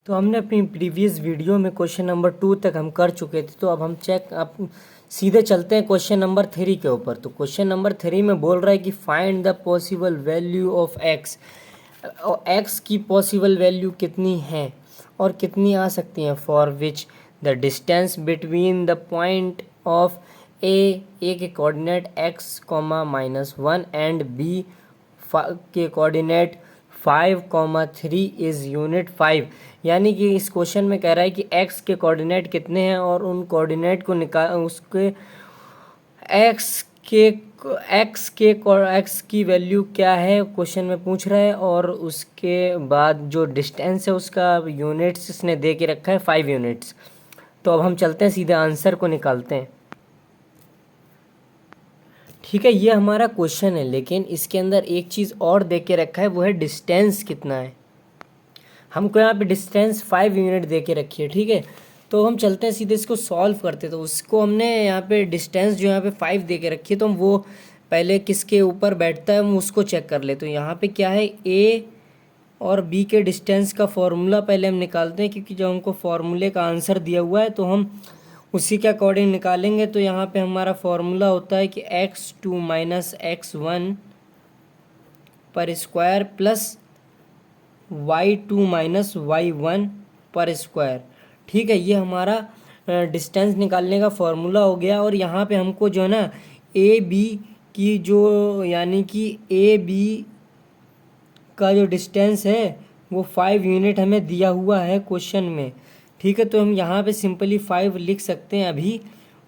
तो हमने अपनी प्रीवियस वीडियो में क्वेश्चन नंबर 2 तक हम कर चुके थे। तो अब हम सीधे चलते हैं क्वेश्चन नंबर 3 के ऊपर। तो क्वेश्चन नंबर 3 में बोल रहा है कि find the possible value of X. X की पॉसिबल वैल्यू कितनी है और कितनी आ सकती हैं। For which the distance between the point of A के कोऑर्डिनेट एक्स -1 एंड बी के कोऑर्डिनेट 5, 3 इज यूनिट 5। यानी कि इस क्वेश्चन में कह रहा है कि x के कोऑर्डिनेट कितने हैं और उन कोऑर्डिनेट को उसके x की वैल्यू क्या है क्वेश्चन में पूछ रहा है। और उसके बाद जो डिस्टेंस है उसका यूनिट्स इसने दे के रखा है 5 यूनिट्स। तो अब हम चलते हैं सीधे आंसर को निकालते हैं। ठीक है, ये हमारा क्वेश्चन है, लेकिन इसके अंदर एक चीज़ और दे के रखा है, वो है डिस्टेंस कितना है। हमको यहाँ पे डिस्टेंस 5 यूनिट दे के रखी है। ठीक है, तो हम चलते हैं सीधे इसको सॉल्व करते। तो उसको हमने यहाँ पे डिस्टेंस जो यहाँ पे 5 दे के रखी है, तो हम वो पहले किसके ऊपर बैठता है हम उसको चेक कर ले। तो यहाँ पे क्या है, ए और बी के डिस्टेंस का फॉर्मूला पहले हम निकालते हैं, क्योंकि जब हमको फॉर्मूले का आंसर दिया हुआ है तो हम उसी के अकॉर्डिंग निकालेंगे। तो यहाँ पे हमारा फॉर्मूला होता है कि x2 - x1 पर स्क्वायर प्लस y2 - y1 पर स्क्वायर। ठीक है, ये हमारा डिस्टेंस निकालने का फॉर्मूला हो गया। और यहाँ पे हमको जो है ना ए बी की जो यानी कि ए बी का जो डिस्टेंस है वो 5 यूनिट हमें दिया हुआ है क्वेश्चन में। ठीक है, तो हम यहाँ पे सिंपली 5 लिख सकते हैं अभी।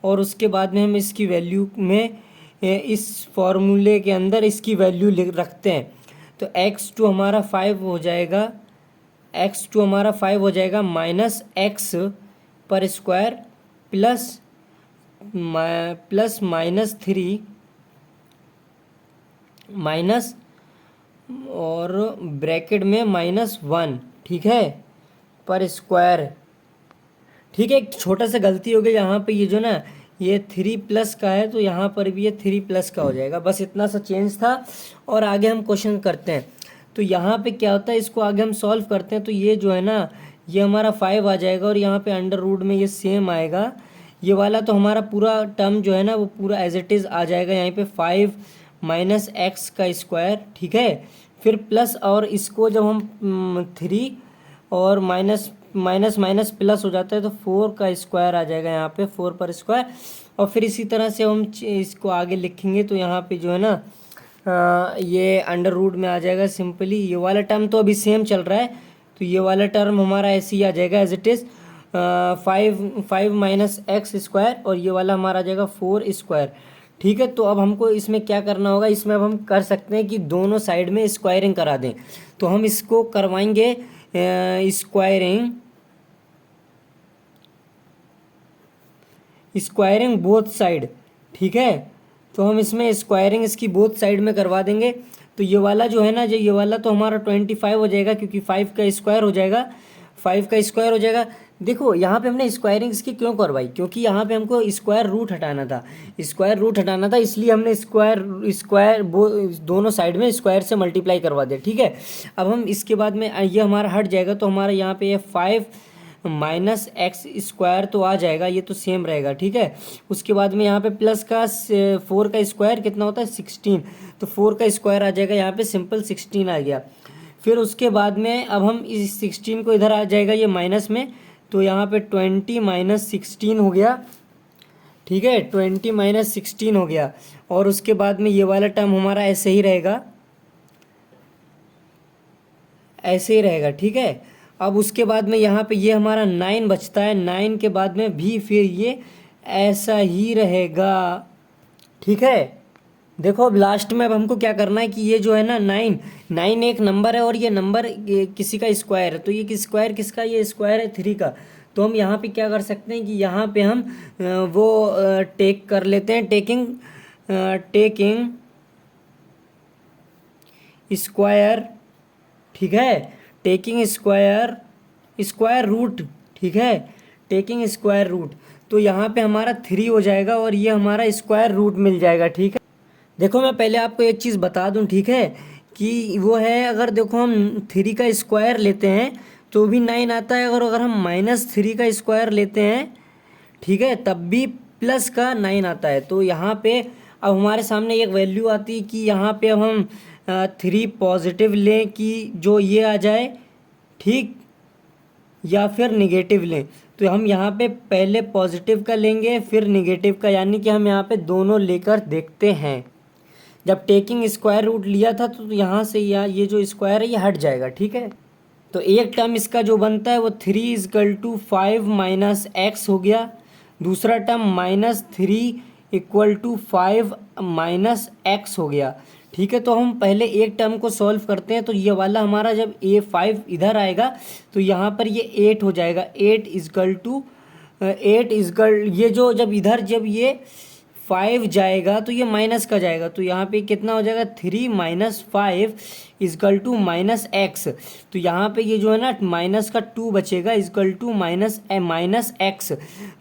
और उसके बाद में हम इसकी वैल्यू में इस फॉर्मूले के अंदर इसकी वैल्यू रखते हैं। तो x2 हमारा 5 हो जाएगा, x2 हमारा 5 हो जाएगा -x पर स्क्वायर प्लस -3 माइनस और ब्रैकेट में -1। ठीक है, पर स्क्वायर। ठीक है, एक छोटा सा गलती हो गई यहाँ पे, ये जो ना ये 3+ का है तो यहाँ पर भी ये 3+ का हो जाएगा। बस इतना सा चेंज था। और आगे हम क्वेश्चन करते हैं। तो यहाँ पे क्या होता है, इसको आगे हम सॉल्व करते हैं। तो ये जो है ना ये हमारा 5 आ जाएगा और यहाँ पे अंडर रूट में ये सेम आएगा। ये वाला तो हमारा पूरा टर्म जो है ना वो पूरा एज इट इज़ आ जाएगा यहाँ पे 5 - x का स्क्वायर। ठीक है, फिर प्लस, और इसको जब हम 3 और माइनस प्लस हो जाता है तो 4 का स्क्वायर आ जाएगा यहाँ पे, 4 पर स्क्वायर। और फिर इसी तरह से हम इसको आगे लिखेंगे तो यहाँ पे जो है ना ये अंडर रूट में आ जाएगा सिंपली। ये वाला टर्म तो अभी सेम चल रहा है, तो ये वाला टर्म हमारा ऐसे ही आ जाएगा as it is 5 - x square, और ये वाला हमारा आ जाएगा 4 स्क्वायर। ठीक है, तो अब हमको इसमें क्या करना होगा, इसमें अब हम कर सकते हैं कि दोनों साइड में स्क्वायरिंग करा दें। तो हम इसको करवाएंगे स्क्वायरिंग बोथ साइड। ठीक है, तो हम इसमें स्क्वायरिंग इसकी बोथ साइड में करवा देंगे। तो ये वाला जो है ना, जो ये वाला तो हमारा 25 हो जाएगा, क्योंकि 5 का स्क्वायर हो जाएगा, 5 का स्क्वायर हो जाएगा। देखो यहाँ पे हमने स्क्वायरिंग इसकी क्यों करवाई, क्योंकि यहाँ पे हमको स्क्वायर रूट हटाना था, इसलिए हमने स्क्वायर दोनों साइड में स्क्वायर से मल्टीप्लाई करवा दिया। ठीक है, अब हम इसके बाद में ये हमारा हट जाएगा, तो हमारा यहाँ पे ये 5 - x स्क्वायर तो आ जाएगा, ये तो सेम रहेगा। ठीक है, उसके बाद में यहाँ पे प्लस का 4 का स्क्वायर कितना होता है 16, तो 4 का स्क्वायर आ जाएगा यहाँ पे, सिंपल 16 आ गया। फिर उसके बाद में अब हम इस 16 को इधर आ जाएगा ये माइनस में, तो यहाँ पे 20 - 16 हो गया। ठीक है, 20 - 16 हो गया। और उसके बाद में ये वाला टर्म हमारा ऐसे ही रहेगा, ऐसे ही रहेगा। ठीक है, अब उसके बाद में यहाँ पे ये हमारा 9 बचता है, 9 के बाद में भी फिर ये ऐसा ही रहेगा। ठीक है, देखो अब लास्ट में अब हमको क्या करना है कि ये जो है ना 9 एक नंबर है और ये नंबर किसी का स्क्वायर है। तो ये स्क्वायर किसका, ये स्क्वायर है 3 का। तो हम यहाँ पे क्या कर सकते हैं कि यहाँ पे हम वो टेक कर लेते हैं, टेकिंग स्क्वायर। ठीक है, टेकिंग स्क्वायर रूट। ठीक है, टेकिंग स्क्वायर रूट। तो यहाँ पे हमारा 3 हो जाएगा और ये हमारा स्क्वायर रूट मिल जाएगा। ठीक है, देखो मैं पहले आपको एक चीज़ बता दूं, ठीक है, कि वो है, अगर देखो हम 3 का स्क्वायर लेते हैं तो भी 9 आता है, और अगर हम -3 का स्क्वायर लेते हैं, ठीक है, तब भी प्लस का 9 आता है। तो यहाँ पे अब हमारे सामने एक वैल्यू आती है कि यहाँ पे अब हम 3 पॉजिटिव लें कि जो ये आ जाए, ठीक, या फिर निगेटिव लें। तो हम यहाँ पे पहले पॉजिटिव का लेंगे फिर निगेटिव का, यानी कि हम यहाँ पे दोनों लेकर देखते हैं। जब टेकिंग स्क्वायर रूट लिया था तो यहाँ से ये जो स्क्वायर है ये हट जाएगा, ठीक है। तो एक टर्म इसका जो बनता है वो 3 = 5 माइनस एक्स हो गया। दूसरा टर्म -3 = 5 माइनस एक्स हो गया, ठीक है। तो हम पहले एक टर्म को सॉल्व करते हैं। तो ये वाला हमारा जब A5 इधर आएगा तो यहाँ पर ये 8 हो जाएगा। 8 ये जो जब इधर जब ये 5 जाएगा तो ये माइनस का जाएगा, तो यहाँ पे कितना हो जाएगा 3 - 5 = -x। तो यहाँ पे ये जो है ना माइनस का 2 बचेगा = -x।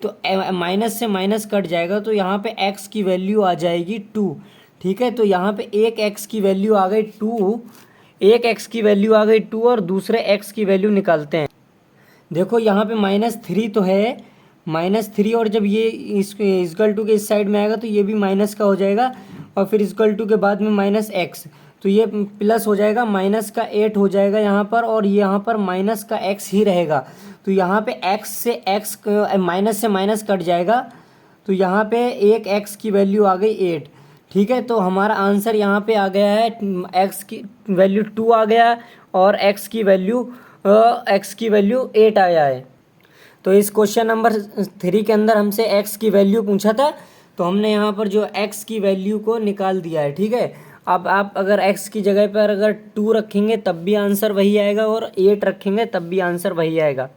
तो माइनस से माइनस कट जाएगा, तो यहाँ पे x की वैल्यू आ जाएगी 2, ठीक है। तो यहाँ पे एक x की वैल्यू आ गई 2, एक x की वैल्यू आ गई 2, और दूसरे x की वैल्यू निकालते हैं। देखो यहाँ पे -3 तो है, -3, और जब ये = के इस साइड में आएगा तो ये भी माइनस का हो जाएगा, और फिर = के बाद में -x, तो ये प्लस हो जाएगा, -8 हो जाएगा यहाँ पर, और यहाँ पर -x ही रहेगा। तो यहाँ पे x से x माइनस से माइनस कट जाएगा, तो यहाँ पे एक x की वैल्यू आ गई 8, ठीक है। तो हमारा आंसर यहाँ पे आ गया है, x की वैल्यू 2 आ गया, और x की वैल्यू 8 आया है। तो इस क्वेश्चन नंबर 3 के अंदर हमसे x की वैल्यू पूछा था, तो हमने यहाँ पर जो x की वैल्यू को निकाल दिया है, ठीक है। अब आप अगर x की जगह पर अगर 2 रखेंगे तब भी आंसर वही आएगा, और 8 रखेंगे तब भी आंसर वही आएगा।